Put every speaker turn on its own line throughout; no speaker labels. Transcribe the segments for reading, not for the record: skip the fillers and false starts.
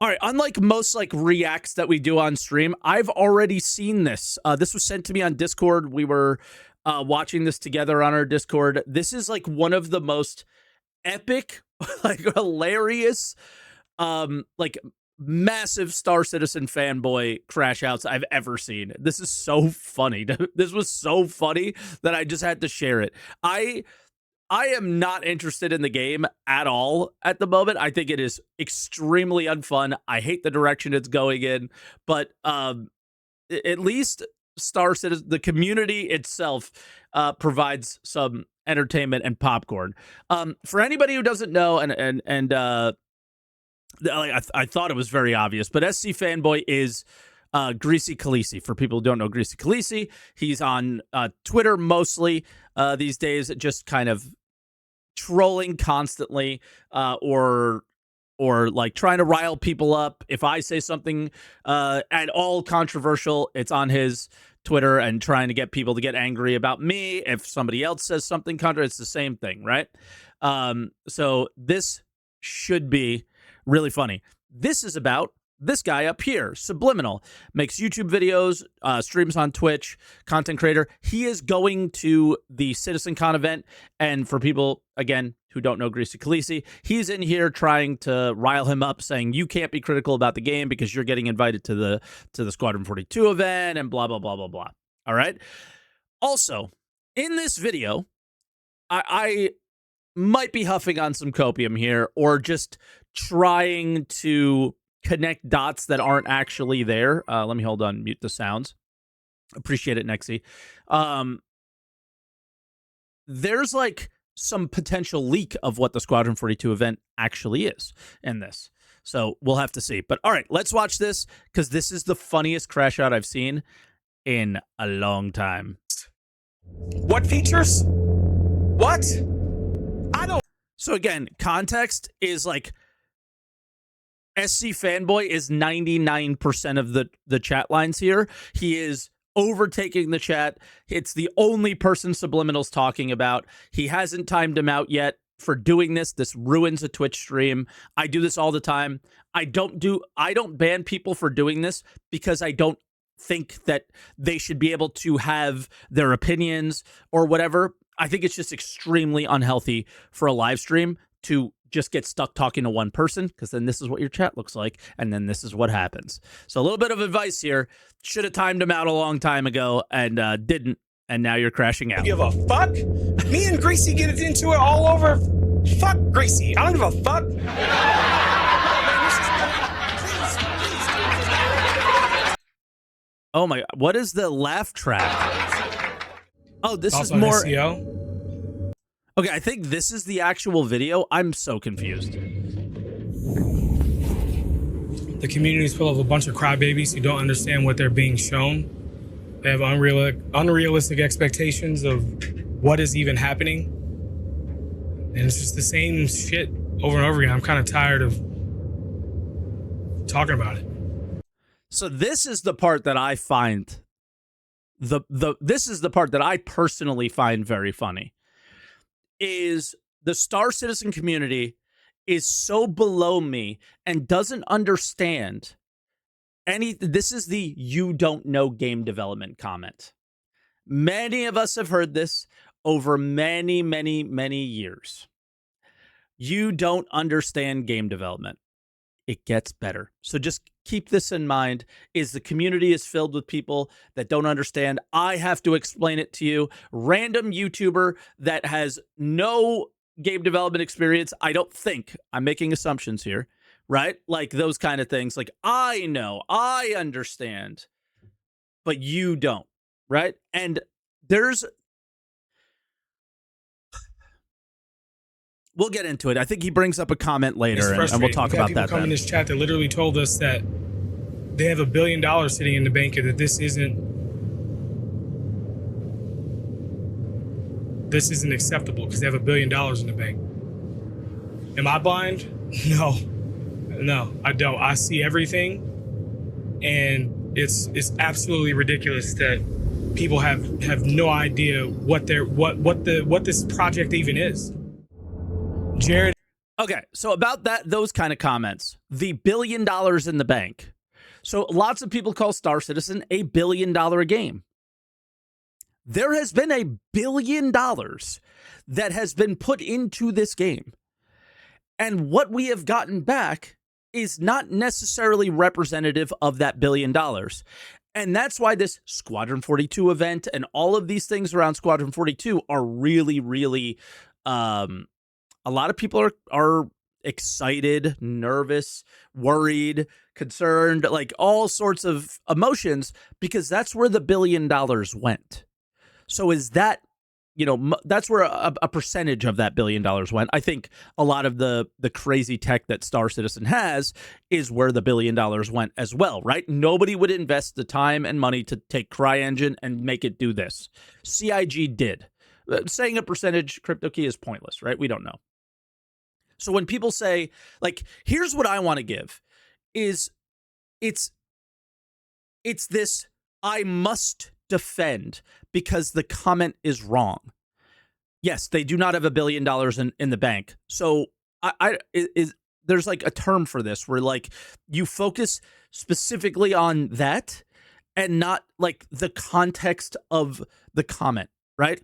All right, unlike most like reacts that we do on stream, I've already seen this. This was sent to me on Discord. We were watching this together on our Discord. This is like one of the most epic, like hilarious, like massive Star Citizen fanboy crash outs I've ever seen. This is so funny. This was so funny that I just had to share it. I am not interested in the game at all at the moment. I think it is extremely unfun. I hate the direction it's going in, but at least Star Citizen, the community itself, provides some entertainment and popcorn. For anybody who doesn't know, I thought it was very obvious, but SC Fanboy is Greasy Khaleesi. For people who don't know Greasy Khaleesi, he's on Twitter mostly these days, just kind of trolling constantly, or like trying to rile people up. If I say something at all controversial, it's on his Twitter, and trying to get people to get angry about me. If somebody else says something contra, it's the same thing, right? So this should be really funny. This is about this guy up here, Subliminal, makes YouTube videos, streams on Twitch, content creator. He is going to the CitizenCon event, and for people, again, who don't know Greasy Khaleesi, he's in here trying to rile him up, saying you can't be critical about the game because you're getting invited to the Squadron 42 event and blah, blah, blah, blah, blah. All right? Also, in this video, I might be huffing on some copium here, or just trying to connect dots that aren't actually there. Let me hold on, mute the sounds. Appreciate it, Nexy. There's like some potential leak of what the Squadron 42 event actually is in this. So we'll have to see. But all right, let's watch this, because this is the funniest crash out I've seen in a long time.
What features? What? I don't.
So again, context is like SC Fanboy is 99% of the chat lines here. He is overtaking the chat. It's the only person Subliminal's talking about. He hasn't timed him out yet for doing this. This ruins a Twitch stream. I do this all the time. I don't ban people for doing this because I don't think that they should be able to have their opinions or whatever. I think it's just extremely unhealthy for a live stream to just get stuck talking to one person, because then this is what your chat looks like, and then this is what happens. So a little bit of advice here. Should have timed him out a long time ago, and didn't, and now you're crashing out.
Give a fuck? Me and Greasy get into it all over. Fuck Greasy. I don't give a fuck.
Oh my, what is the laugh track? Oh, this
also
is more
SEO.
Okay, I think this is the actual video. I'm so confused.
The community is full of a bunch of crybabies who don't understand what they're being shown. They have unrealistic expectations of what is even happening. And it's just the same shit over and over again. I'm kind of tired of talking about it.
So this is the part that I find this is the part that I personally find very funny. Is the Star Citizen community is so below me and doesn't understand this is the you don't know game development comment. Many of us have heard this over many, many, many years. You don't understand game development. It gets better. So just keep this in mind, is the community is filled with people that don't understand. I have to explain it to you. Random YouTuber that has no game development experience, I don't think, I'm making assumptions here, right? Like those kind of things. Like, I know, I understand, but you don't, right? And we'll get into it. I think he brings up a comment later, and we'll talk about that.
People come in this chat that literally told us that they have $1 billion sitting in the bank, and that this isn't acceptable because they have $1 billion in the bank. Am I blind? No, I don't. I see everything, and it's absolutely ridiculous that people have no idea what this project even is. Jared.
Okay, so about those kind of comments, the $1 billion in the bank. So lots of people call Star Citizen a $1 billion game. There has been $1 billion that has been put into this game. And what we have gotten back is not necessarily representative of that $1 billion. And that's why this Squadron 42 event and all of these things around Squadron 42 are really, really, a lot of people are excited, nervous, worried, concerned, like all sorts of emotions, because that's where the $1 billion went. So is that, that's where a percentage of that $1 billion went. I think a lot of the crazy tech that Star Citizen has is where the $1 billion went as well, right? Nobody would invest the time and money to take CryEngine and make it do this. CIG did. Saying a percentage, CryptoKey, is pointless, right? We don't know. So when people say, like, here's what I want to give, is it's this, I must defend because the comment is wrong. Yes, they do not have $1 billion in the bank. So there's like a term for this where like you focus specifically on that and not like the context of the comment, right?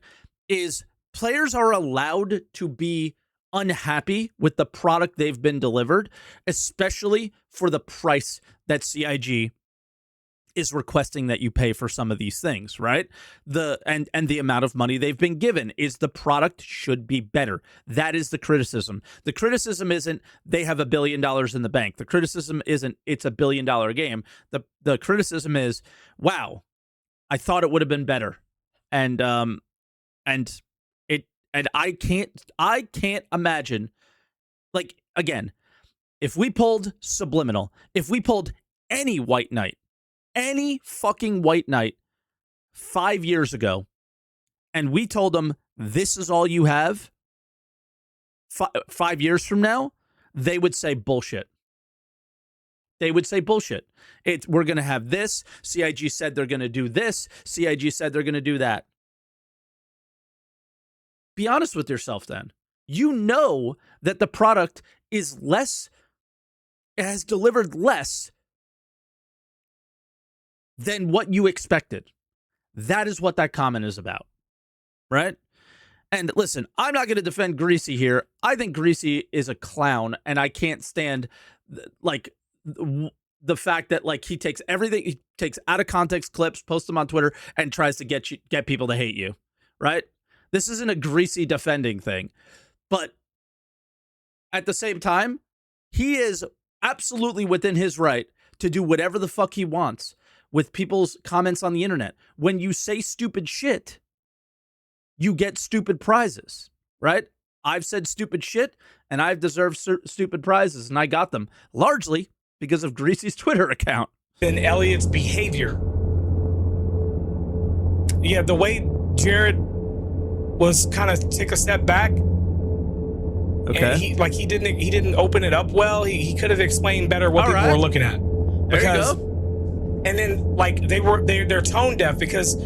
Is players are allowed to be unhappy with the product they've been delivered, especially for the price that CIG is requesting that you pay for some of these things, right? And the amount of money they've been given is the product should be better. That is the criticism. The criticism isn't they have $1 billion in the bank. The criticism isn't it's a $1 billion game. The criticism is, wow, I thought it would have been better. And I can't imagine, like, again, if we pulled Subliminal, if we pulled any White Knight, any fucking White Knight 5 years ago, and we told them this is all you have, 5 years from now, they would say bullshit. They would say bullshit. We're going to have this. CIG said they're going to do this. CIG said they're going to do that. Be honest with yourself then. You know that the product is less, it has delivered less than what you expected. That is what that comment is about, right? And listen, I'm not going to defend Greasy here. I think Greasy is a clown, and I can't stand like the fact that like he takes everything, he takes out of context clips, posts them on Twitter, and tries to get people to hate you, right? This isn't a Greasy defending thing, but at the same time, he is absolutely within his right to do whatever the fuck he wants with people's comments on the internet. When you say stupid shit, you get stupid prizes, right? I've said stupid shit, and I've deserved stupid prizes, and I got them largely because of Greasy's Twitter account.
And Elliot's behavior. Yeah, the way Jared was kind of take a step back.
Okay.
And he didn't open it up well. He could have explained better what people were looking at.
There you go.
And then like they're tone deaf because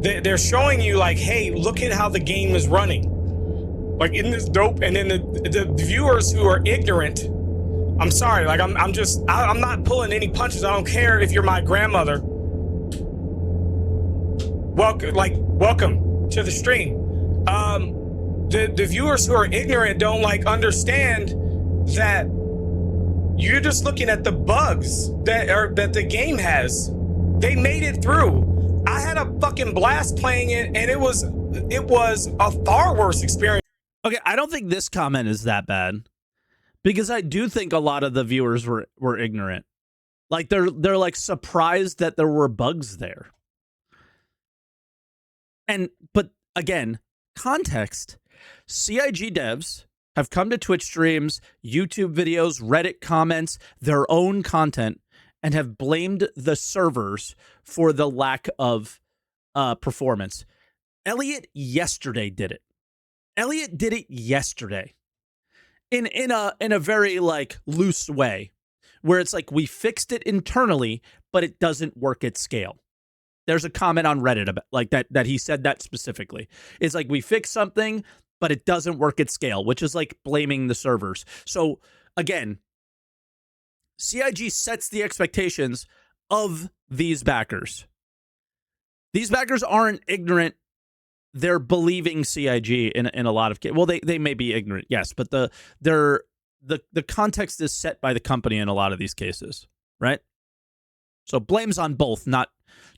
they're showing you like, hey, look at how the game is running. Like, isn't this dope? And then the viewers who are ignorant, I'm sorry, like I'm not pulling any punches. I don't care if you're my grandmother. Welcome to the stream. The viewers who are ignorant don't like understand that you're just looking at the bugs that the game has. They made it through. I had a fucking blast playing it, and it was a far worse experience.
Okay, I don't think this comment is that bad, because I do think a lot of the viewers were ignorant. Like they're like surprised that there were bugs there. But again, context. CIG devs have come to Twitch streams, YouTube videos, Reddit comments, their own content, and have blamed the servers for the lack of performance. Elliot yesterday did it. Elliot did it yesterday in a very like loose way, where it's like we fixed it internally, but it doesn't work at scale. There's a comment on Reddit about like that he said that specifically. It's like we fixed something, but it doesn't work at scale, which is like blaming the servers. So again, CIG sets the expectations of these backers. These backers aren't ignorant. They're believing CIG in a lot of cases. Well, they may be ignorant, yes, but the context is set by the company in a lot of these cases, right? So blame's on both, not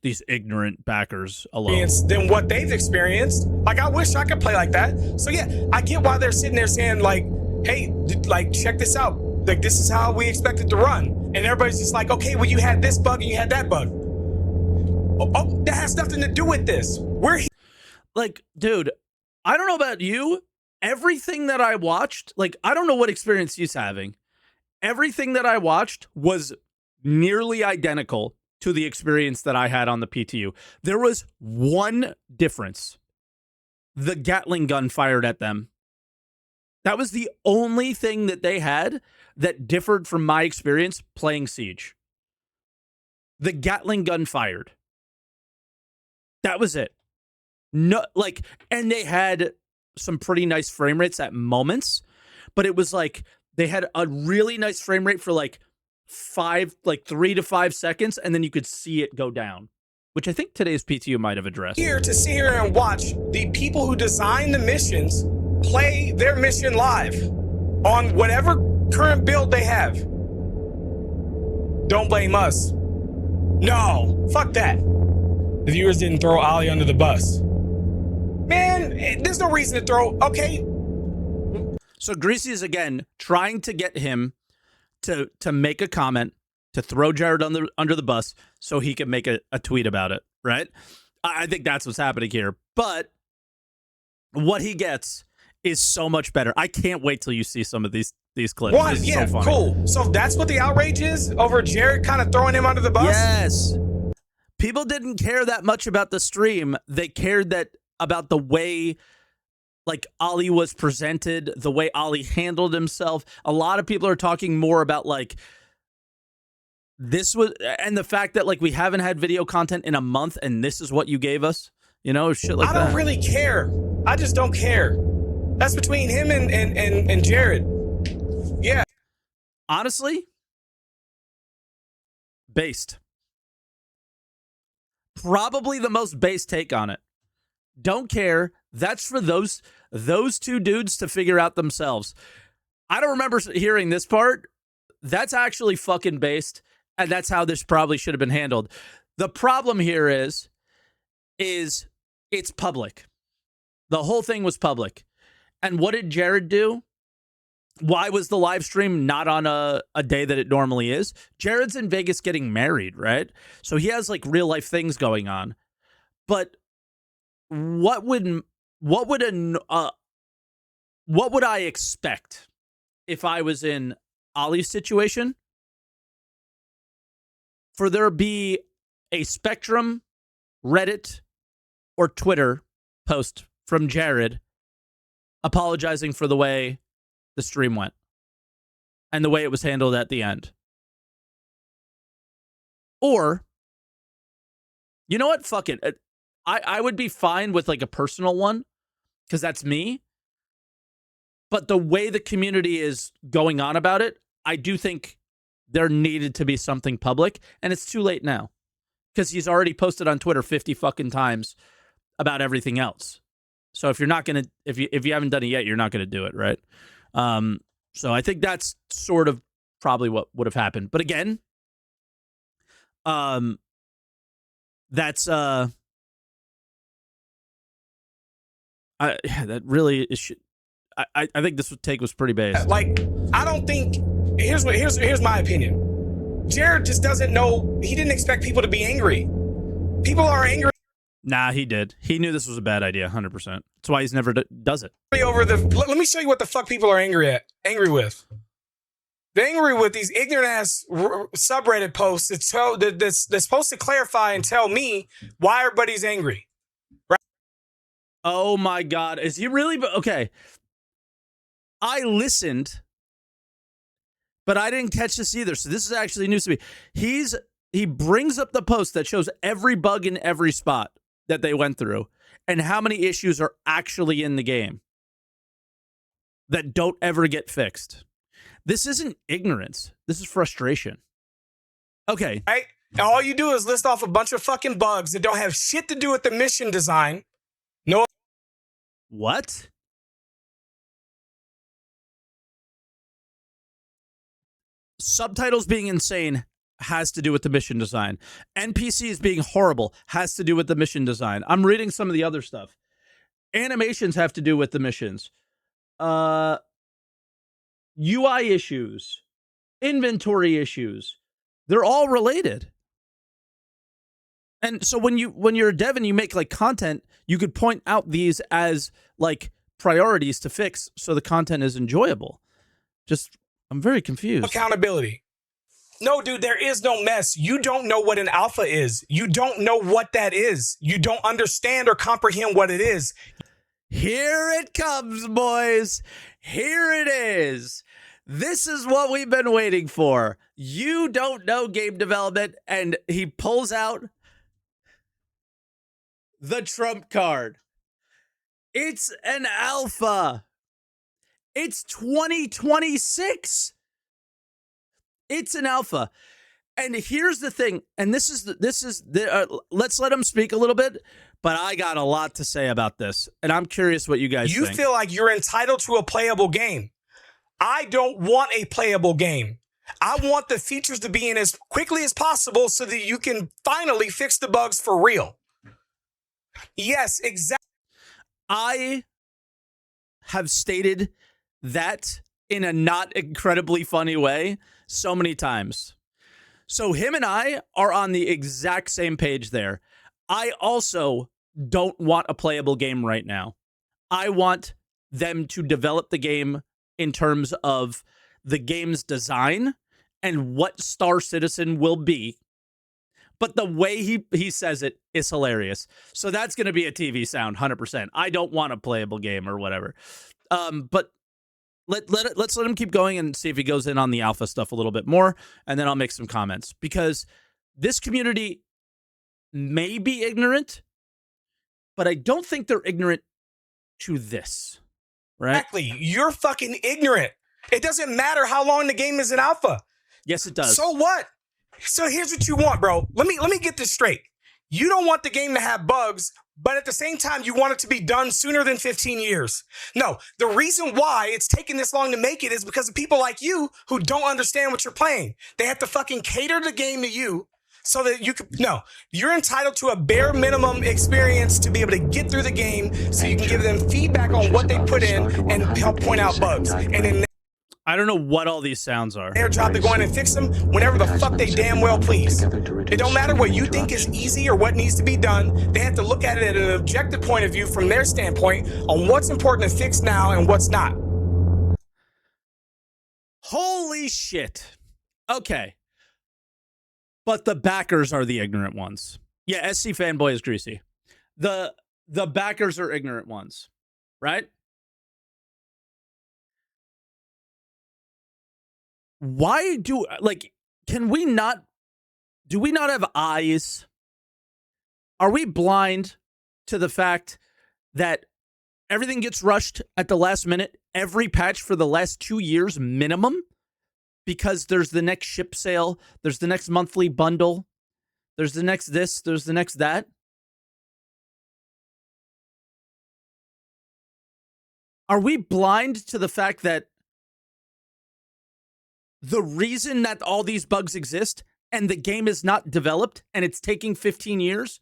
these ignorant backers alone.
Than what they've experienced. Like, I wish I could play like that. So yeah, I get why they're sitting there saying like, hey, like, check this out. Like, this is how we expect it to run. And everybody's just like, okay, well, you had this bug and you had that bug. Oh, that has nothing to do with this. We're
like, dude, I don't know about you. Everything that I watched, like, I don't know what experience he's having. Everything that I watched was nearly identical to the experience that I had on the PTU. There was one difference. The Gatling gun fired at them. That was the only thing that they had that differed from my experience playing Siege. The Gatling gun fired. That was it. No, like, and they had some pretty nice frame rates at moments, but it was like they had a really nice frame rate for like 3 to 5 seconds, and then you could see it go down, which I think today's PTU might have addressed.
here to sit here and watch the people who design the missions play their mission live on whatever current build they have. Don't blame us. No, fuck that.
The viewers didn't throw Ali under the bus.
Man, there's no reason to throw. Okay.
So Greasy is again trying to get him to make a comment, to throw Jared under the bus so he can make a tweet about it, right? I think that's what's happening here. But what he gets is so much better. I can't wait till you see some of these clips.
One, yeah,
so
cool. So that's what the outrage is over Jared kind of throwing him under the bus?
Yes. People didn't care that much about the stream. They cared about the way like Ali was presented, the way Ali handled himself. A lot of people are talking more about like this was, and the fact that like we haven't had video content in a month and this is what you gave us, you know, shit like that.
I don't really care. I just don't care. That's between him and Jared. Yeah.
Honestly, based. Probably the most base take on it. Don't care. That's for those two dudes to figure out themselves. I don't remember hearing this part. That's actually fucking based, and that's how this probably should have been handled. The problem here is it's public. The whole thing was public. And what did Jared do? Why was the live stream not on a day that it normally is? Jared's in Vegas getting married, right? So he has like real life things going on. But what would I expect if I was in Ollie's situation? For there be a Spectrum, Reddit, or Twitter post from Jared apologizing for the way the stream went and the way it was handled at the end. Or, you know what? Fuck it. I would be fine with like a personal one because that's me. But the way the community is going on about it, I do think there needed to be something public, and it's too late now because he's already posted on Twitter 50 fucking times about everything else. So if you're not gonna, if you haven't done it yet, you're not gonna do it, right? So I think that's sort of probably what would have happened. But again, that's that really is. I think this take was pretty based.
Like, I don't think. Here's my opinion. Jared just doesn't know. He didn't expect people to be angry. People are angry.
Nah, he did. He knew this was a bad idea, 100%. That's why he's never does it.
Over the. Let me show you what the fuck people are angry with. They're angry with these ignorant ass subreddit posts that's supposed to clarify and tell me why everybody's angry. Right?
Oh my God, is he really? Okay. I listened, but I didn't catch this either. So this is actually news to me. He brings up the post that shows every bug in every spot that they went through and how many issues are actually in the game. that don't ever get fixed. This isn't ignorance. This is frustration. Okay.
Right? All you do is list off a bunch of fucking bugs that don't have shit to do with the mission design. No.
What? Subtitles being insane has to do with the mission design. NPCs being horrible has to do with the mission design. I'm reading some of the other stuff. Animations have to do with the missions. UI issues, inventory issues, they're all related. And so when you're a dev and you make like content, you could point out these as like priorities to fix so the content is enjoyable. I'm very confused.
Accountability. No, dude, there is no mess. You don't know what an alpha is. You don't know what that is. You don't understand or comprehend what it is.
Here it comes, boys. Here it is. This is what we've been waiting for. You don't know game development, and he pulls out the trump card. It's an alpha. It's 2026. It's an alpha. And here's the thing, and this is let's let him speak a little bit, but I got a lot to say about this, and I'm curious what you guys think.
You feel like you're entitled to a playable game. I don't want a playable game. I want the features to be in as quickly as possible so that you can finally fix the bugs for real. Yes, exactly.
I have stated that in a not incredibly funny way so many times. So him and I are on the exact same page there. I also don't want a playable game right now. I want them to develop the game in terms of the game's design and what Star Citizen will be. But the way he says it is hilarious. So that's going to be a TV sound, 100%. I don't want a playable game or whatever. But let's let him keep going and see if he goes in on the alpha stuff a little bit more, and then I'll make some comments. Because this community may be ignorant, but I don't think they're ignorant to this, right?
Exactly. You're fucking ignorant. It doesn't matter how long the game is in alpha.
Yes, it does.
So what? So here's what you want, bro. Let me get this straight. You don't want the game to have bugs, but at the same time, you want it to be done sooner than 15 years. No, the reason why it's taking this long to make it is because of people like you who don't understand what you're playing. They have to fucking cater the game to you so that you can... No, you're entitled to a bare minimum experience to be able to get through the game so you can give them feedback on what they put in and help point out bugs. And then
I don't know what all these sounds are.
their job to go in and fix them whenever the fuck they damn well please. It don't matter what you think is easy or what needs to be done. They have to look at it at an objective point of view from their standpoint on what's important to fix now and what's not.
Holy shit. Okay. But the backers are the ignorant ones. Yeah, SC Fanboy is greasy. The backers are ignorant ones, right? Why do we not have eyes? Are we blind to the fact that everything gets rushed at the last minute, every patch for the last 2 years minimum? Because there's the next ship sale, there's the next monthly bundle, there's the next this, there's the next that. Are we blind to the fact that the reason that all these bugs exist and the game is not developed and it's taking 15 years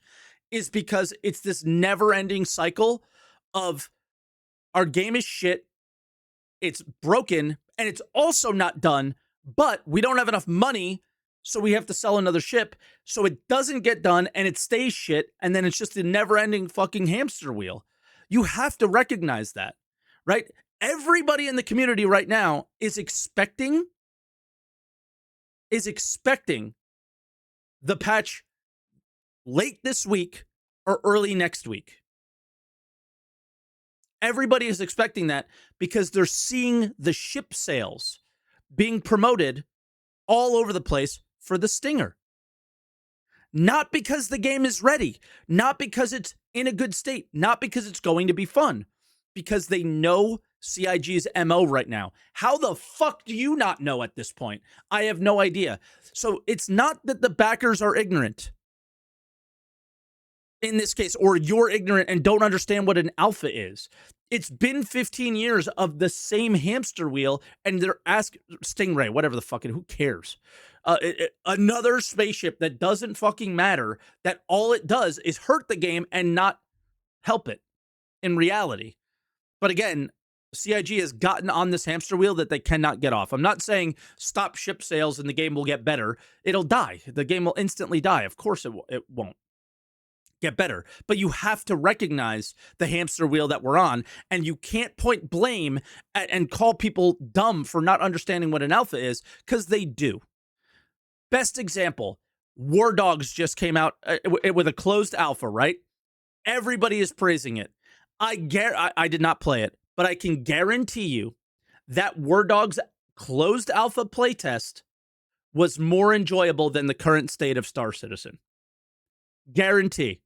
is because it's this never-ending cycle of our game is shit, it's broken, and it's also not done, but we don't have enough money, so we have to sell another ship, so it doesn't get done and it stays shit, and then it's just a never-ending fucking hamster wheel. You have to recognize that, right? Everybody in the community right now is expecting the patch late this week or early next week. Everybody is expecting that because they're seeing the ship sales being promoted all over the place for the Stinger. Not because the game is ready, not because it's in a good state, not because it's going to be fun, because they know CIG's MO right now. How the fuck do you not know at this point? I have no idea. So it's not that the backers are ignorant in this case, or you're ignorant and don't understand what an alpha is. It's been 15 years of the same hamster wheel, and they're asking Stingray, whatever the fucking, who cares? Another spaceship that doesn't fucking matter, that all it does is hurt the game and not help it in reality. But again, CIG has gotten on this hamster wheel that they cannot get off. I'm not saying stop ship sales and the game will get better. It'll die. The game will instantly die. Of course it won't get better. But you have to recognize the hamster wheel that we're on, and you can't point blame and call people dumb for not understanding what an alpha is, because they do. Best example, War Dogs just came out with a closed alpha, right? Everybody is praising it. I did not play it, but I can guarantee you that War Dogs closed alpha playtest was more enjoyable than the current state of Star Citizen. Guarantee.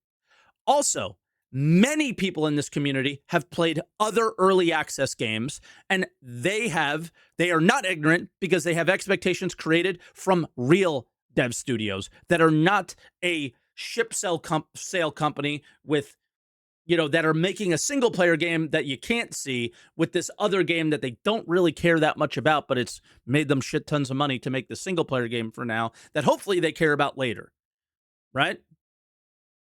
Also, many people in this community have played other early access games, and they are not ignorant because they have expectations created from real dev studios that are not a ship sale company with, that are making a single player game that you can't see with this other game that they don't really care that much about, but it's made them shit tons of money to make the single player game for now that hopefully they care about later, right?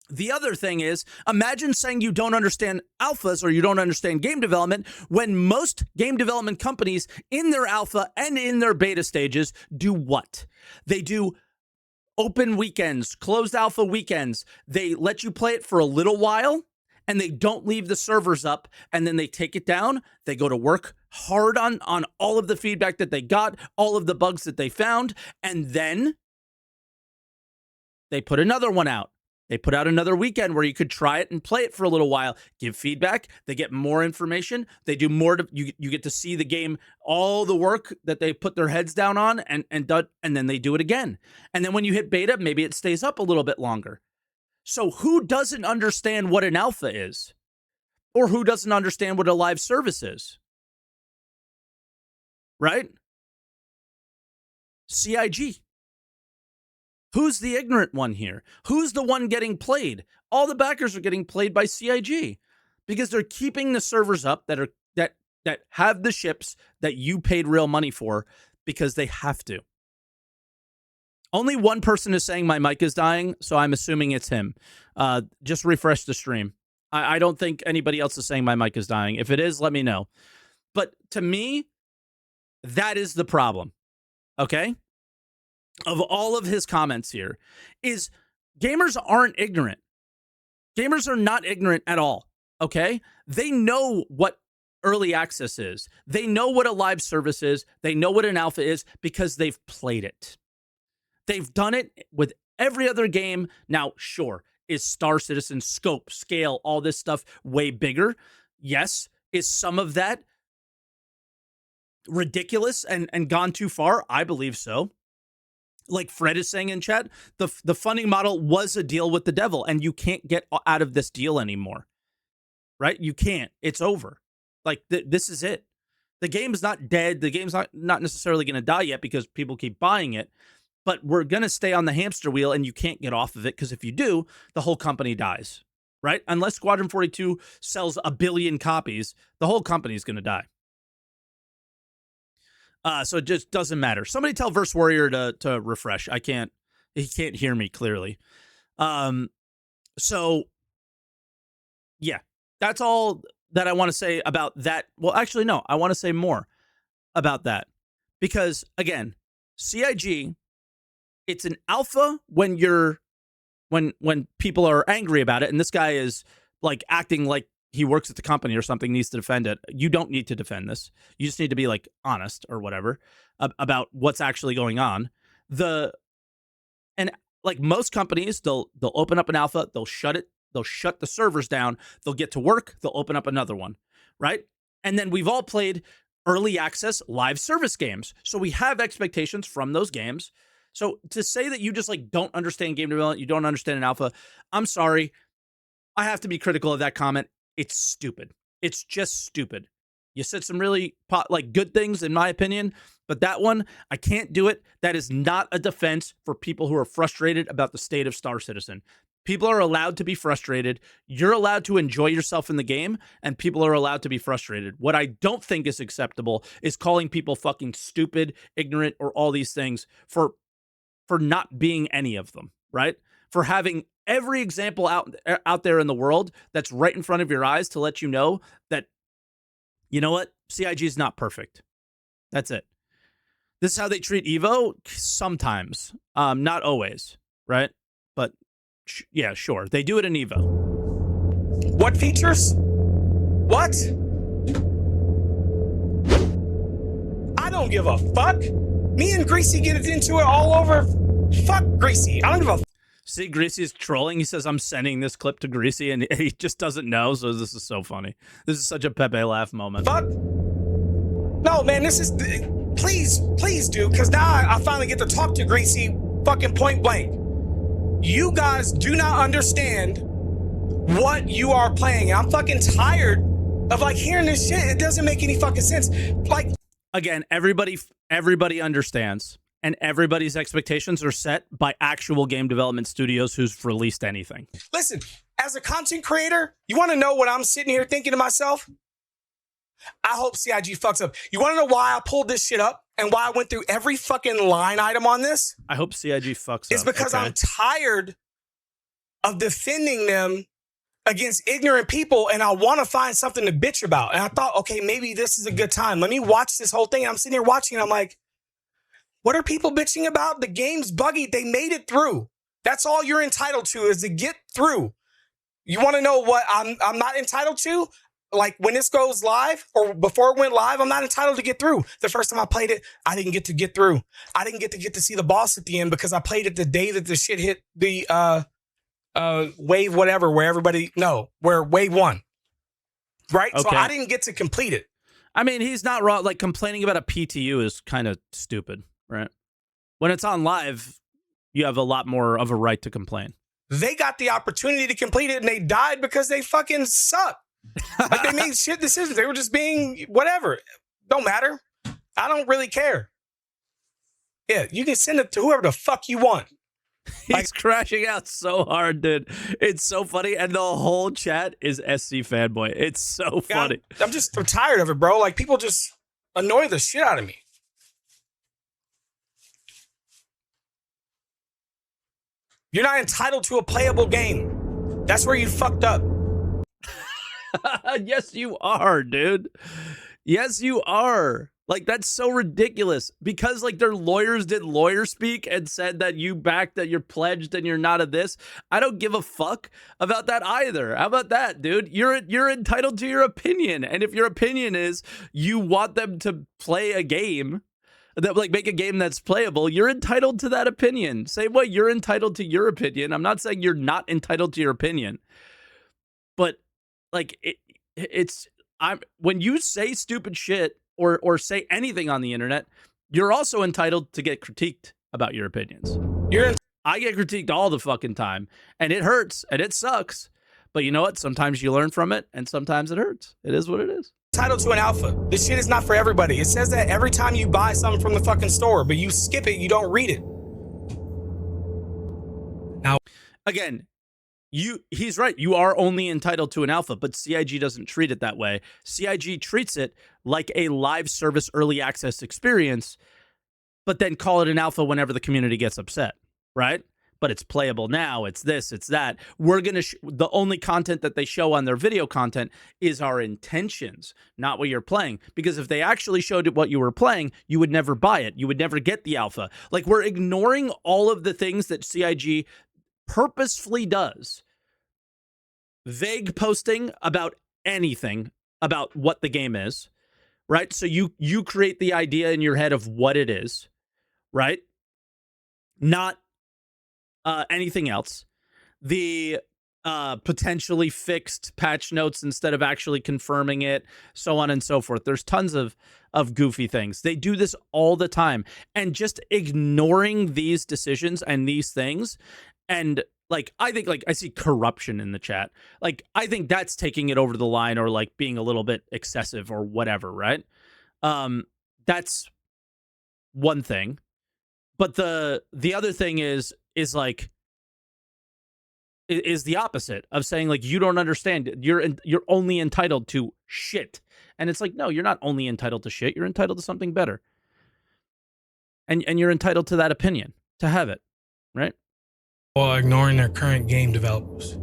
The other thing is, imagine saying you don't understand alphas or you don't understand game development when most game development companies in their alpha and in their beta stages do what? They do open weekends, closed alpha weekends. They let you play it for a little while and they don't leave the servers up, and then they take it down. They go to work hard on all of the feedback that they got, all of the bugs that they found, and then they put another one out. They put out another weekend where you could try it and play it for a little while, give feedback. They get more information. They do more. You get to see the game, all the work that they put their heads down on, and then they do it again. And then when you hit beta, maybe it stays up a little bit longer. So who doesn't understand what an alpha is? Or who doesn't understand what a live service is? Right? CIG. Who's the ignorant one here? Who's the one getting played? All the backers are getting played by CIG because they're keeping the servers up that have the ships that you paid real money for because they have to. Only one person is saying my mic is dying, so I'm assuming it's him. Just refresh the stream. I don't think anybody else is saying my mic is dying. If it is, let me know. But to me, that is the problem. Okay? Of all of his comments here is gamers aren't ignorant. Gamers are not ignorant at all, okay? They know what early access is. They know what a live service is. They know what an alpha is because they've played it. They've done it with every other game. Now, sure, is Star Citizen scope, scale, all this stuff way bigger? Yes. Is some of that ridiculous and gone too far? I believe so. Like Fred is saying in chat, the funding model was a deal with the devil, and you can't get out of this deal anymore, right? You can't. It's over. Like, this is it. The game's not dead. The game's not necessarily going to die yet because people keep buying it, but we're going to stay on the hamster wheel, and you can't get off of it because if you do, the whole company dies, right? Unless Squadron 42 sells 1 billion copies, the whole company is going to die. So it just doesn't matter. Somebody tell Verse Warrior to refresh. He can't hear me clearly. So yeah, that's all that I want to say about that. Well, actually, no, I want to say more about that because again, CIG, it's an alpha when when people are angry about it. And this guy is like acting like he works at the company or something, needs to defend it. You don't need to defend this. You just need to be like honest or whatever about what's actually going on. And like most companies, they'll open up an alpha, they'll shut it, they'll shut the servers down, they'll get to work, they'll open up another one, right? And then we've all played early access live service games. So we have expectations from those games. So to say that you just like don't understand game development, you don't understand an alpha, I'm sorry. I have to be critical of that comment. It's stupid. It's just stupid. You said some really like good things in my opinion, but that one, I can't do it. That is not a defense for people who are frustrated about the state of Star Citizen. People are allowed to be frustrated. You're allowed to enjoy yourself in the game, and people are allowed to be frustrated. What I don't think is acceptable is calling people fucking stupid, ignorant, or all these things for not being any of them, right? For having every example out there in the world that's right in front of your eyes to let you know that, you know what? CIG is not perfect. That's it. This is how they treat Evo sometimes, not always, right? But yeah, sure. They do it in Evo.
What features? What? I don't give a fuck. Me and Greasy get into it all over. Fuck Greasy. I don't give a fuck.
See, Greasy is trolling. He says, I'm sending this clip to Greasy, and he just doesn't know, so this is so funny. This is such a Pepe laugh moment.
Fuck. No, man, this is... Please do, because now I finally get to talk to Greasy fucking point blank. You guys do not understand what you are playing. I'm fucking tired of, like, hearing this shit. It doesn't make any fucking sense. Like...
Again, everybody understands. And everybody's expectations are set by actual game development studios who's released anything.
Listen, as a content creator, you want to know what I'm sitting here thinking to myself? I hope CIG fucks up. You want to know why I pulled this shit up and why I went through every fucking line item on this?
I hope CIG fucks up.
It's because I'm tired of defending them against ignorant people, and I want to find something to bitch about. And I thought, okay, maybe this is a good time. Let me watch this whole thing. And I'm sitting here watching, and I'm like, what are people bitching about? The game's buggy. They made it through. That's all you're entitled to, is to get through. You want to know what I'm not entitled to? Like, when this goes live or before it went live, I'm not entitled to get through. The first time I played it, I didn't get through. I didn't get to see the boss at the end because I played it the day that the shit hit the wave whatever, where wave 1. Right? Okay. So I didn't get to complete it.
I mean, he's not wrong. Like, complaining about a PTU is kind of stupid. Right. When it's on live, you have a lot more of a right to complain.
They got the opportunity to complete it and they died because they fucking suck. Like, they made shit decisions. They were just being whatever. Don't matter. I don't really care. Yeah, you can send it to whoever the fuck you want.
He's crashing out so hard, dude. It's so funny. And the whole chat is SC fanboy. It's so funny.
I'm tired of it, bro. Like, people just annoy the shit out of me. You're not entitled to a playable game. That's where you fucked up.
Yes, you are, dude. Yes, you are. Like, that's so ridiculous because, like, their lawyers did lawyer speak and said that you backed, that you're pledged and you're not a this. I don't give a fuck about that either. How about that, dude? You're entitled to your opinion. And if your opinion is you want them to play a game, that, like, make a game that's playable, you're entitled to that opinion. Same way you're entitled to your opinion. I'm not saying you're not entitled to your opinion, but, like, when you say stupid shit or say anything on the internet, you're also entitled to get critiqued about your opinions. I get critiqued all the fucking time, and it hurts and it sucks. But you know what? Sometimes you learn from it, and sometimes it hurts. It is what it is.
Entitled to an alpha. This shit is not for everybody. It says that every time you buy something from the fucking store, but you skip it, you don't read it.
Now, again, he's right. You are only entitled to an alpha, but CIG doesn't treat it that way. CIG treats it like a live service early access experience, but then call it an alpha whenever the community gets upset, right? But it's playable now. It's this, it's that. We're going to the only content that they show on their video content is our intentions, not what you're playing. Because if they actually showed it what you were playing, you would never buy it. You would never get the alpha. Like, we're ignoring all of the things that CIG purposefully does. Vague posting about anything about what the game is, right? So you create the idea in your head of what it is, right? Not anything else. The potentially fixed patch notes instead of actually confirming it, so on and so forth. There's tons of goofy things. They do this all the time. And just ignoring these decisions and these things and Like, I think, like, I see corruption in the chat. Like, I think that's taking it over the line or like being a little bit excessive or whatever, right? That's one thing. But the other thing is like is the opposite of saying like you don't understand. You're only entitled to shit. And it's like, no, you're not only entitled to shit. You're entitled to something better. And you're entitled to that opinion, to have it, right?
While ignoring their current game developers.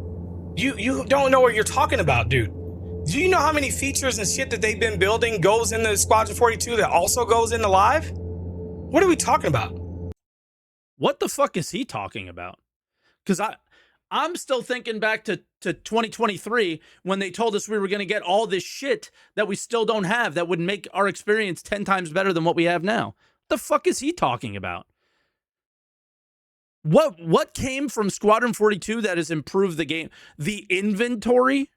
You don't know what you're talking about, dude. Do you know how many features and shit that they've been building goes into Squadron 42 that also goes into Live? What are we talking about?
What the fuck is he talking about? Because I'm still thinking back to 2023 when they told us we were going to get all this shit that we still don't have that would make our experience 10 times better than what we have now. What the fuck is he talking about? What came from Squadron 42 that has improved the game? The inventory?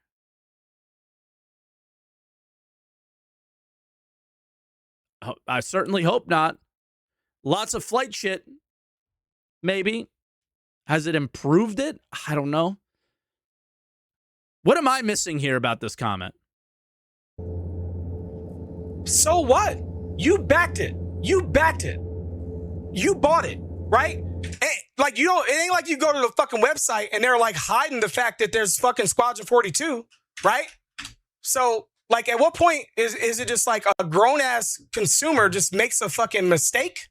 I certainly hope not. Lots of flight shit. Maybe. Has it improved it? I don't know. What am I missing here about this comment?
So what? You backed it. You backed it. You bought it, right? And, like, you don't, it ain't like you go to the fucking website and they're like hiding the fact that there's fucking Squadron 42, right? So, like, at what point is it just like a grown-ass consumer just makes a fucking mistake?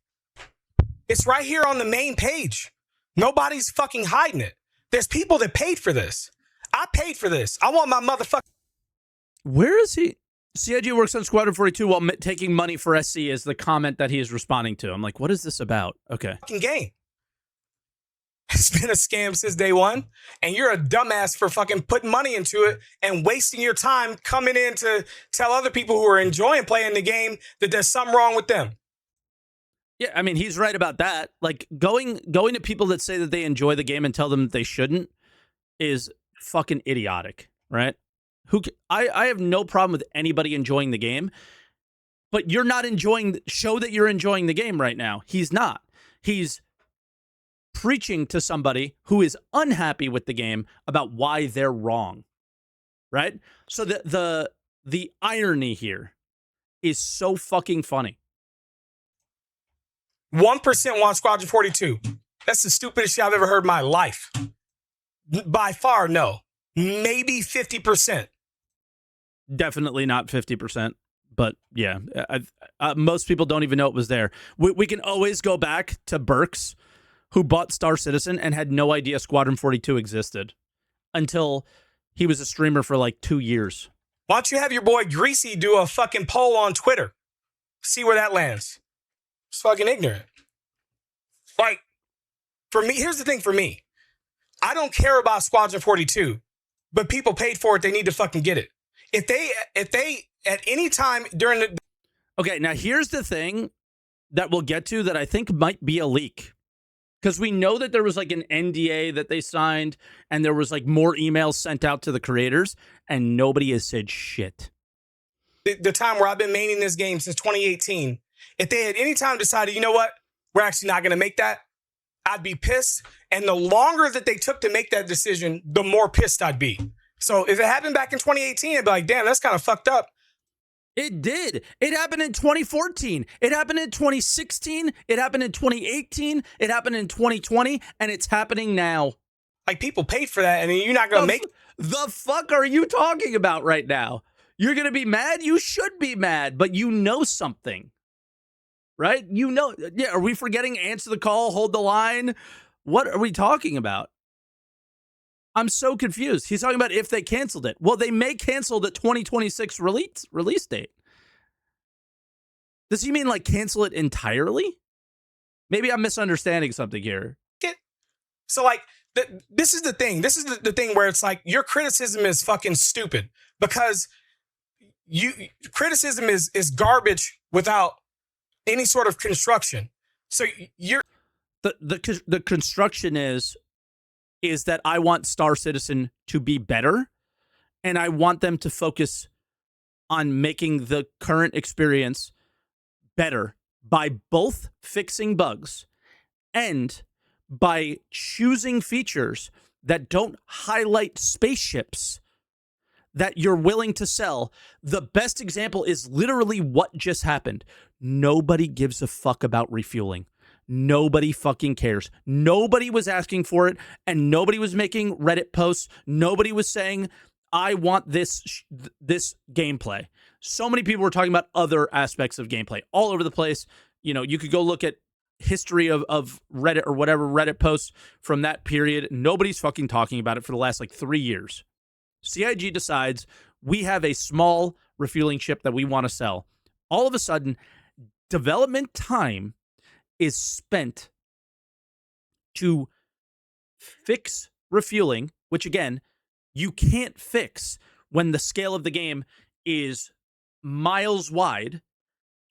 It's right here on the main page. Nobody's fucking hiding it. There's people that paid for this. I paid for this. I want my motherfucking...
Where is he? CIG works on Squadron 42 while taking money for SC is the comment that he is responding to. I'm like, what is this about? Okay.
Game. It's been a scam since day one, and you're a dumbass for fucking putting money into it and wasting your time coming in to tell other people who are enjoying playing the game that there's something wrong with them.
Yeah, I mean, he's right about that. Like, going to people that say that they enjoy the game and tell them that they shouldn't is fucking idiotic, right? I have no problem with anybody enjoying the game, but you're not enjoying, show that you're enjoying the game right now. He's not. He's preaching to somebody who is unhappy with the game about why they're wrong, right? So the irony here is so fucking funny.
1% want Squadron 42. That's the stupidest shit I've ever heard in my life. By far, no. Maybe 50%.
Definitely not 50%. But yeah, most people don't even know it was there. We can always go back to Burks, who bought Star Citizen and had no idea Squadron 42 existed until he was a streamer for like 2 years.
Why don't you have your boy Greasy do a fucking poll on Twitter? See where that lands. It's fucking ignorant. Like, for me, here's the thing for me. I don't care about Squadron 42, but people paid for it. They need to fucking get it. If they at any time during the...
Okay, now here's the thing that we'll get to that I think might be a leak. Because we know that there was like an NDA that they signed and there was like more emails sent out to the creators and nobody has said shit.
The time where I've been maining this game since 2018, if they at any time decided, you know what, we're actually not going to make that, I'd be pissed. And the longer that they took to make that decision, the more pissed I'd be. So if it happened back in 2018, I'd be like, damn, that's kind of fucked up.
It did. It happened in 2014. It happened in 2016. It happened in 2018. It happened in 2020. And it's happening now.
Like, people paid for that, and you're not going to make...
The fuck are you talking about right now? You're going to be mad? You should be mad, but you know something. Right? You know. Yeah, are we forgetting answer the call, hold the line? What are we talking about? I'm so confused. He's talking about if they canceled it. Well, they may cancel the 2026 release date. Does he mean like cancel it entirely? Maybe I'm misunderstanding something here.
So like, this is the thing. This is the thing where it's like your criticism is fucking stupid because criticism is garbage without any sort of construction. So you're
the construction is that I want Star Citizen to be better, and I want them to focus on making the current experience better by both fixing bugs and by choosing features that don't highlight spaceships that you're willing to sell. The best example is literally what just happened. Nobody gives a fuck about refueling. Nobody fucking cares. Nobody was asking for it, and nobody was making Reddit posts. Nobody was saying, I want this gameplay. So many people were talking about other aspects of gameplay all over the place. You know, you could go look at history of Reddit or whatever Reddit posts from that period. Nobody's fucking talking about it for the last like 3 years. CIG decides we have a small refueling ship that we want to sell. All of a sudden, development time is spent to fix refueling, which again, you can't fix when the scale of the game is miles wide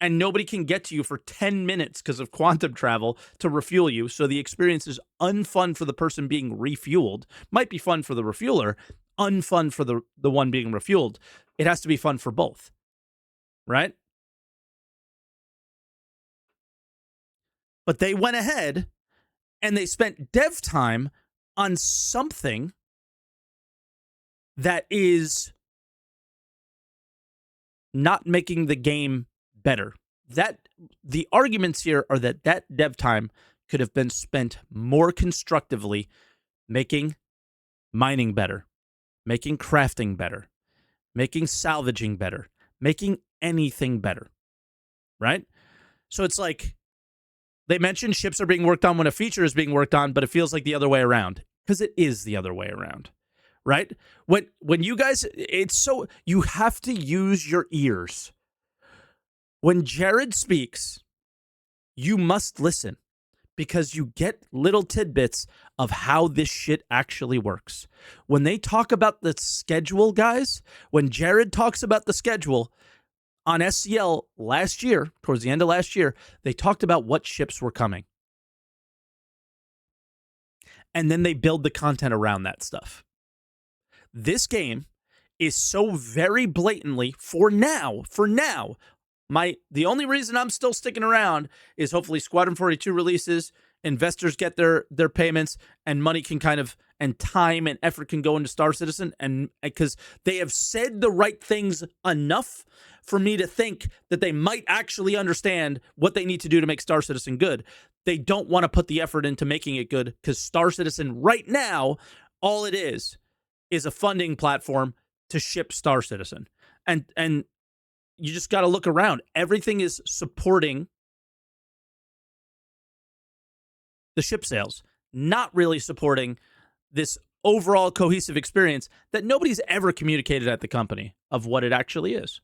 and nobody can get to you for 10 minutes because of quantum travel to refuel you. So the experience is unfun for the person being refueled. Might be fun for the refueler, unfun for the one being refueled. It has to be fun for both, right? But they went ahead and they spent dev time on something that is not making the game better. That the arguments here are that dev time could have been spent more constructively making mining better, making crafting better, making salvaging better, making anything better, right? So it's like they mentioned ships are being worked on when a feature is being worked on, but it feels like the other way around because it is the other way around, right? When you guys, it's so, you have to use your ears. When Jared speaks, you must listen because you get little tidbits of how this shit actually works. When they talk about the schedule, guys, when Jared talks about the schedule on SCL last year, towards the end of last year, they talked about what ships were coming. And then they build the content around that stuff. This game is so very blatantly, for now, the only reason I'm still sticking around is hopefully Squadron 42 releases, investors get their payments, and money can kind of, and time and effort can go into Star Citizen, and because they have said the right things enough for me to think that they might actually understand what they need to do to make Star Citizen good. They don't want to put the effort into making it good because Star Citizen right now, all it is a funding platform to ship Star Citizen. And you just got to look around. Everything is supporting the ship sales, not really supporting this overall cohesive experience that nobody's ever communicated at the company of what it actually is.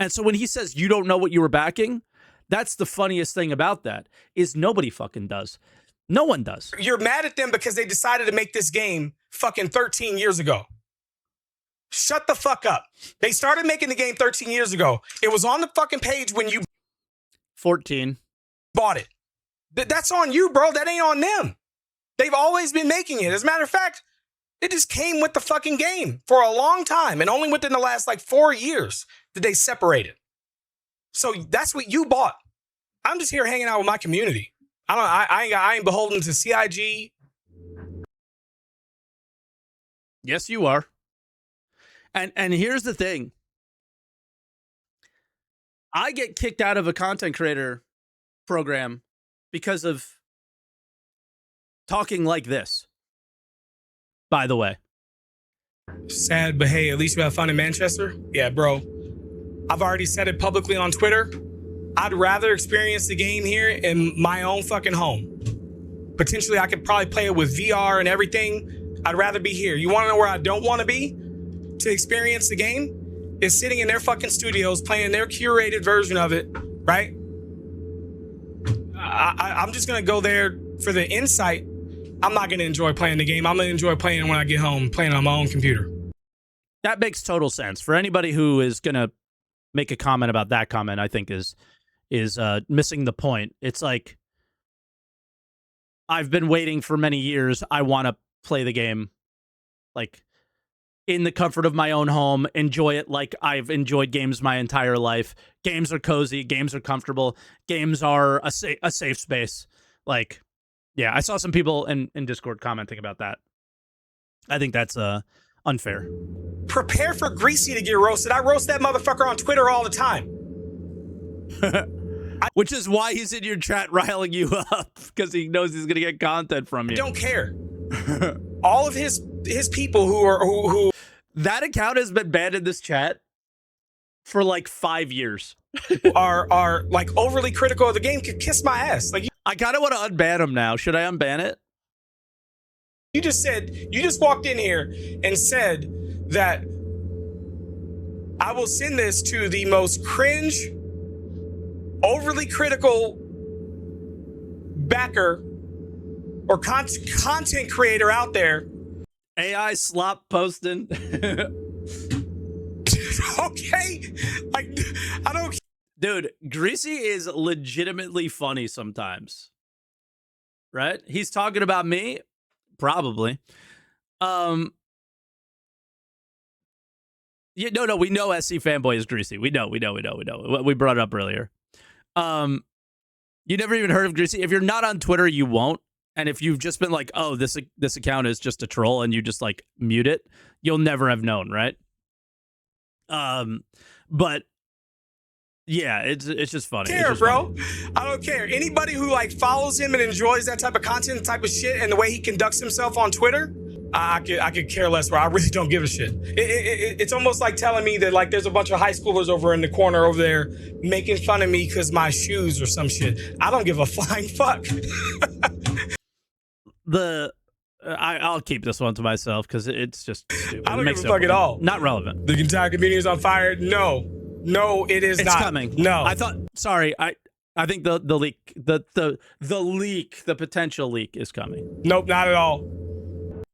And so when he says you don't know what you were backing, that's the funniest thing about that is nobody fucking does. No one does.
You're mad at them because they decided to make this game fucking 13 years ago. Shut the fuck up. They started making the game 13 years ago. It was on the fucking page when you
14
bought it. That's on you, bro. That ain't on them. They've always been making it. As a matter of fact, it just came with the fucking game for a long time. And only within the last like 4 years did they separate it. So that's what you bought. I'm just here hanging out with my community. I ain't beholden to CIG.
Yes, you are. And here's the thing. I get kicked out of a content creator program because of talking like this. By the way.
Sad, but hey, at least you have fun in Manchester. Yeah, bro. I've already said it publicly on Twitter. I'd rather experience the game here in my own fucking home. Potentially, I could probably play it with VR and everything. I'd rather be here. You want to know where I don't want to be to experience the game? Is sitting in their fucking studios playing their curated version of it, right? I'm just going to go there for the insight. I'm not going to enjoy playing the game. I'm going to enjoy playing when I get home, playing on my own computer.
That makes total sense. For anybody who is going to make a comment about that comment, I think is missing the point. It's like, I've been waiting for many years. I want to play the game like in the comfort of my own home, enjoy it like I've enjoyed games my entire life. Games are cozy, games are comfortable, games are a safe space. Like, yeah, I saw some people in Discord commenting about that. I think that's unfair.
Prepare for Greasy to get roasted. I roast that motherfucker on Twitter all the time.
Which is why he's in your chat riling you up, because he knows he's gonna get content from you.
I don't care. All of his people who
that account has been banned in this chat for like 5 years.
are like overly critical of the game could kiss my ass. Like
I kind of want to unban him now. Should I unban it?
you just walked in here and said that I will send this to the most cringe, overly critical backer or content creator out there.
AI slop posting.
Okay, like I don't.
Dude, Greasy is legitimately funny sometimes. Right? He's talking about me, probably. Yeah, no, we know SC Fanboy is Greasy. We know. We brought it up earlier. You never even heard of Greasy. If you're not on Twitter, you won't. And if you've just been like, oh, this account is just a troll, and you just like mute it, you'll never have known, right? But yeah, it's just funny.
Care, bro. I don't care. Anybody who like follows him and enjoys that type of content, type of shit, and the way he conducts himself on Twitter, I could care less. Where I really don't give a shit. It's almost like telling me that like there's a bunch of high schoolers over in the corner over there making fun of me because my shoes or some shit. I don't give a flying fuck.
I'll keep this one to myself because it's just stupid.
I don't give a fuck at all.
Not relevant.
The entire community is on fire. No, it is not.
It's coming.
No,
I thought. Sorry, I think the leak, the potential leak is coming.
Nope, not at all.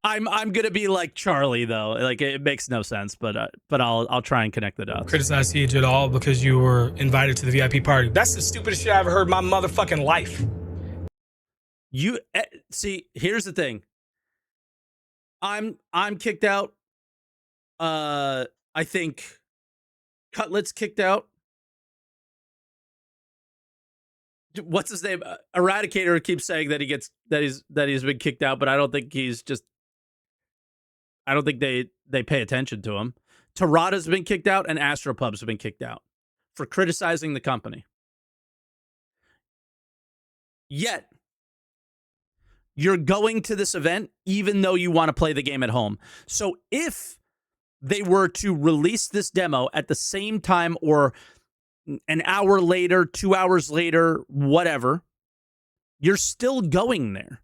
I'm gonna be like Charlie though. Like it makes no sense, but I'll try and connect the dots.
Criticize Siege at all because you were invited to the VIP party.
That's the stupidest shit I ever heard in my motherfucking life.
You see, here's the thing. I'm kicked out. I think Cutlet's kicked out. What's his name? Eradicator keeps saying that he's been kicked out, but I don't think I don't think they pay attention to him. Tarada's been kicked out, and Astropub's been kicked out for criticizing the company. Yet you're going to this event even though you want to play the game at home. So if they were to release this demo at the same time or an hour later, 2 hours later, whatever, you're still going there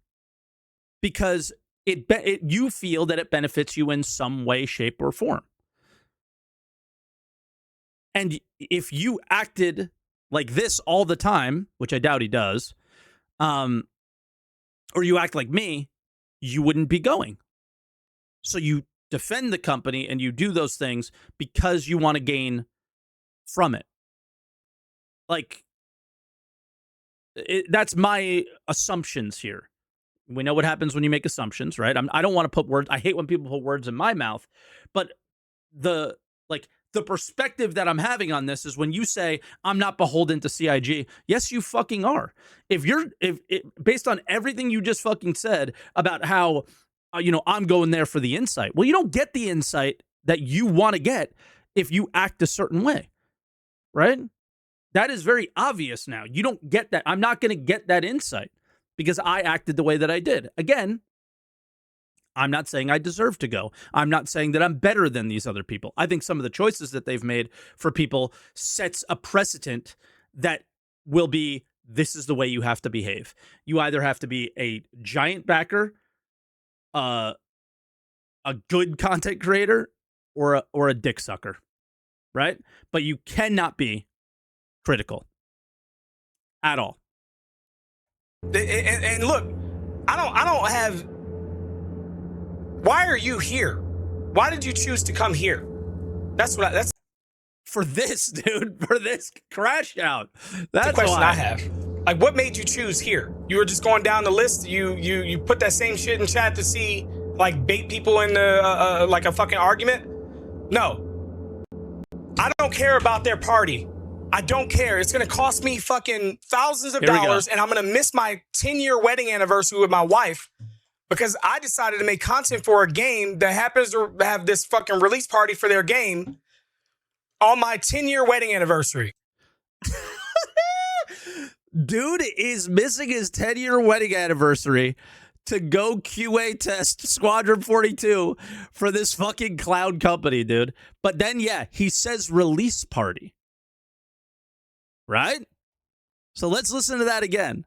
because you feel that it benefits you in some way, shape, or form. And if you acted like this all the time, which I doubt he does, or you act like me, you wouldn't be going. So you defend the company and you do those things because you want to gain from it. Like, that's my assumptions here. We know what happens when you make assumptions, right? I don't want to put words. I hate when people put words in my mouth. But the perspective that I'm having on this is when you say I'm not beholden to CIG. Yes, you fucking are. If based on everything you just fucking said about how I'm going there for the insight. Well, you don't get the insight that you want to get if you act a certain way, right? That is very obvious now. You don't get that. I'm not going to get that insight because I acted the way that I did. Again, I'm not saying I deserve to go. I'm not saying that I'm better than these other people. I think some of the choices that they've made for people sets a precedent that will be, this is the way you have to behave. You either have to be a giant backer, a good content creator, or a dick sucker, right? But you cannot be critical at all.
And look, I don't have. Why are you here? Why did you choose to come here? That's
for this, dude. For this crash out. That's
the question
why.
I have. Like, what made you choose here? You were just going down the list. You put that same shit in chat to see, like, bait people into like a fucking argument. No, I don't care about their party. I don't care. It's gonna cost me fucking thousands of dollars, and I'm gonna miss my 10-year wedding anniversary with my wife because I decided to make content for a game that happens to have this fucking release party for their game on my 10-year wedding anniversary.
Dude is missing his 10-year wedding anniversary to go QA test Squadron 42 for this fucking cloud company, dude. But then, yeah, he says release party. Right? So let's listen to that again.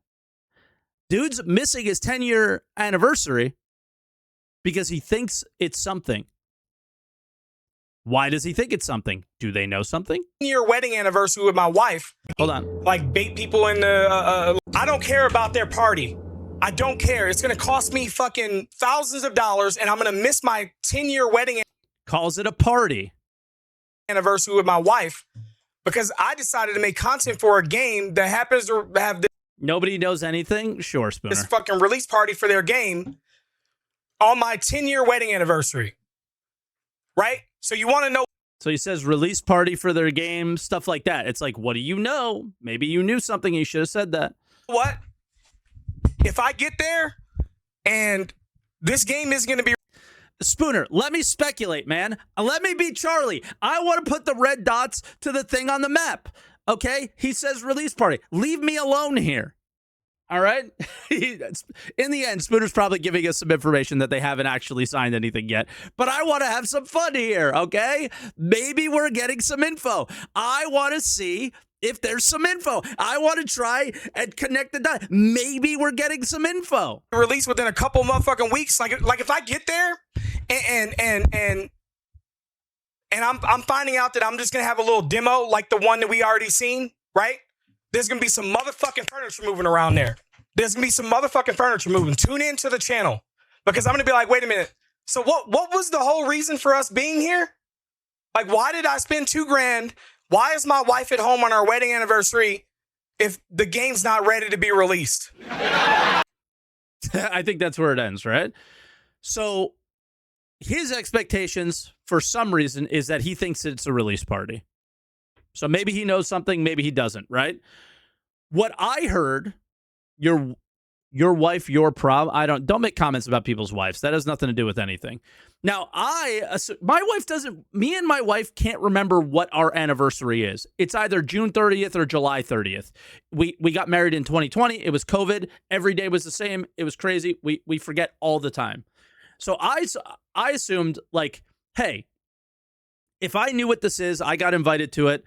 Dude's missing his 10-year anniversary because he thinks it's something. Why does he think it's something? Do they know something?
10-year wedding anniversary with my wife.
Hold on.
Like bait people in the... I don't care about their party. I don't care. It's going to cost me fucking thousands of dollars, and I'm going to miss my 10-year wedding
Calls it a party.
Anniversary with my wife because I decided to make content for a game that happens to have this...
Nobody knows anything? Sure, Spooner.
This fucking release party for their game on my 10-year wedding anniversary. Right? So you want to know...
So he says release party for their game, stuff like that. It's like, what do you know? Maybe you knew something. You should have said that.
What? If I get there and this game is going to be...
Spooner, let me speculate, man. Let me be Charlie. I want to put the red dots to the thing on the map. Okay? He says release party. Leave me alone here. All right? In the end, Spooner's probably giving us some information that they haven't actually signed anything yet. But I want to have some fun here, okay? Maybe we're getting some info. I want to see if there's some info. I want to try and connect the dots. Maybe we're getting some info.
Released within a couple motherfucking weeks. Like if I get there and I'm finding out that I'm just gonna have a little demo like the one that we already seen, right? There's gonna be some motherfucking furniture moving around there. There's gonna be some motherfucking furniture moving. Tune into the channel because I'm gonna be like, wait a minute. So what was the whole reason for us being here? Like, why did I spend $2,000? Why is my wife at home on our wedding anniversary if the game's not ready to be released?
I think that's where it ends, right? So his expectations, for some reason, is that he thinks it's a release party. So maybe he knows something, maybe he doesn't, right? What I heard, your wife, your prom, don't make comments about people's wives. That has nothing to do with anything. Now, my wife doesn't, me and my wife can't remember what our anniversary is. It's either June 30th or July 30th. We got married in 2020. It was COVID. Every day was the same. It was crazy. We forget all the time. So I assumed, like, hey, if I knew what this is, I got invited to it.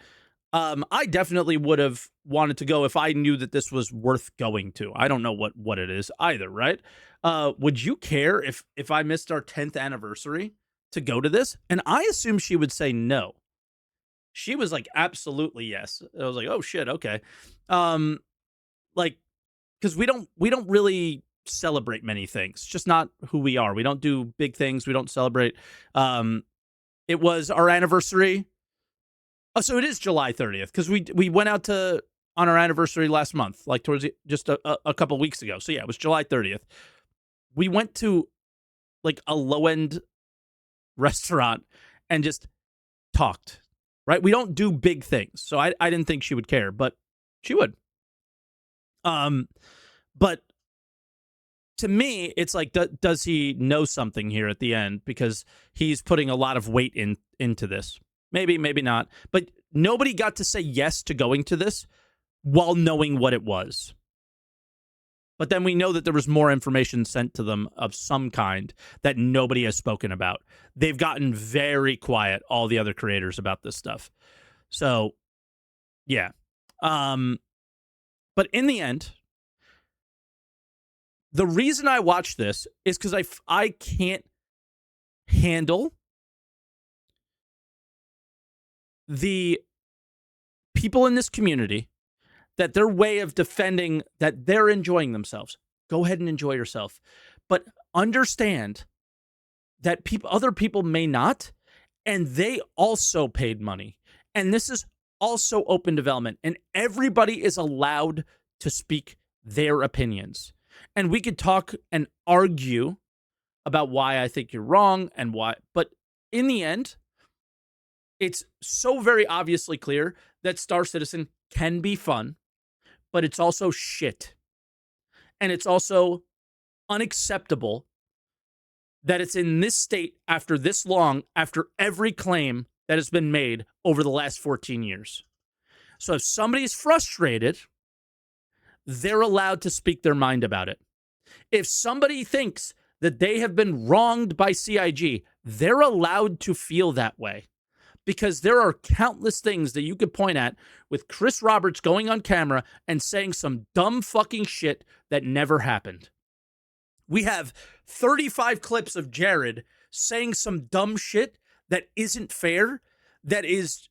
I definitely would have wanted to go if I knew that this was worth going to. I don't know what it is either, right? Would you care if I missed our 10th anniversary to go to this? And I assume she would say no. She was like, absolutely yes. I was like, oh shit, okay. Like, because we don't really celebrate many things. Just not who we are. We don't do big things. We don't celebrate. It was our anniversary. Oh, so it is July 30th because we went out on our anniversary last month, like towards just a couple weeks ago. So yeah, it was July 30th. We went to like a low-end restaurant and just talked, right? We don't do big things. So I didn't think she would care, but she would. But to me, it's like, does he know something here at the end? Because he's putting a lot of weight into this. Maybe, maybe not. But nobody got to say yes to going to this while knowing what it was. But then we know that there was more information sent to them of some kind that nobody has spoken about. They've gotten very quiet, all the other creators, about this stuff. So, yeah. But in the end, the reason I watch this is because I can't handle the people in this community that their way of defending that they're enjoying themselves. Go ahead and enjoy yourself. But understand that other people may not, and they also paid money. And this is also open development, and everybody is allowed to speak their opinions. And we could talk and argue about why I think you're wrong and why, but in the end, it's so very obviously clear that Star Citizen can be fun, but it's also shit. And it's also unacceptable that it's in this state after this long, after every claim that has been made over the last 14 years. So if somebody's frustrated, they're allowed to speak their mind about it. If somebody thinks that they have been wronged by CIG, they're allowed to feel that way. Because there are countless things that you could point at with Chris Roberts going on camera and saying some dumb fucking shit that never happened. We have 35 clips of Jared saying some dumb shit that isn't fair, that is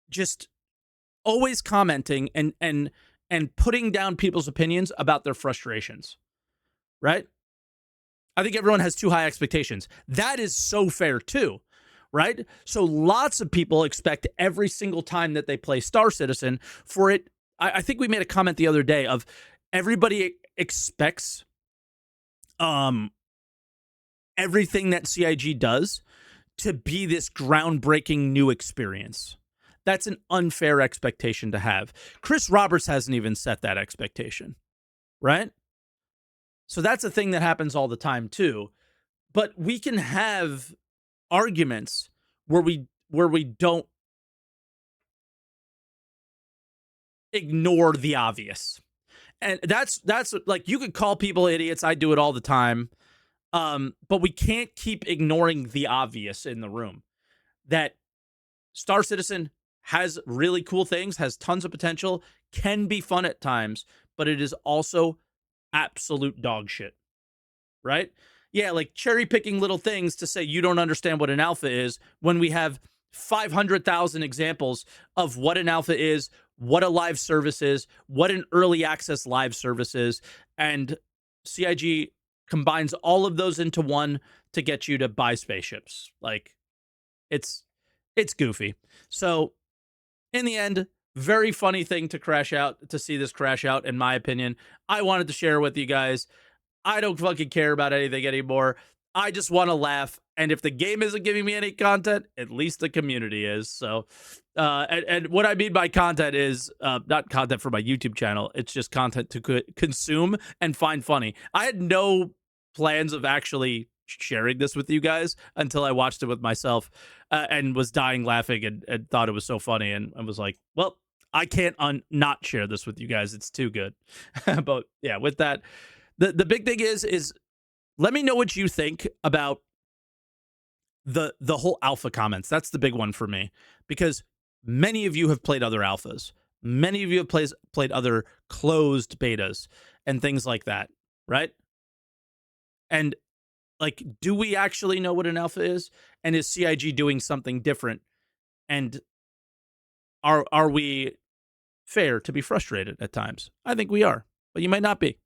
just always commenting and putting down people's opinions about their frustrations, right? I think everyone has too high expectations. That is so fair too, right? So lots of people expect every single time that they play Star Citizen for it. I think we made a comment the other day of everybody expects everything that CIG does to be this groundbreaking new experience. That's an unfair expectation to have. Chris Roberts hasn't even set that expectation, right? So that's a thing that happens all the time too. But we can have arguments where we don't ignore the obvious. And that's like, you could call people idiots. I do it all the time. But we can't keep ignoring the obvious in the room. That Star Citizen has really cool things, has tons of potential, can be fun at times, but it is also absolute dog shit, right? Yeah, like cherry picking little things to say you don't understand what an alpha is when we have 500,000 examples of what an alpha is, what a live service is, what an early access live service is, and CIG combines all of those into one to get you to buy spaceships. Like, it's goofy. So in the end, very funny thing to crash out, to see this crash out, in my opinion. I wanted to share with you guys. I don't fucking care about anything anymore. I just want to laugh. And if the game isn't giving me any content, at least the community is. So, and what I mean by content is not content for my YouTube channel. It's just content to consume and find funny. I had no plans of actually sharing this with you guys until I watched it with myself and was dying laughing and thought it was so funny. And I was like, well, I can't not share this with you guys. It's too good. But yeah, with that, the big thing is let me know what you think about the whole alpha comments. That's the big one for me, because many of you have played other alphas. Many of you have played other closed betas and things like that, right? And like, do we actually know what an alpha is? And is CIG doing something different? And are we fair to be frustrated at times? I think we are, but you might not be.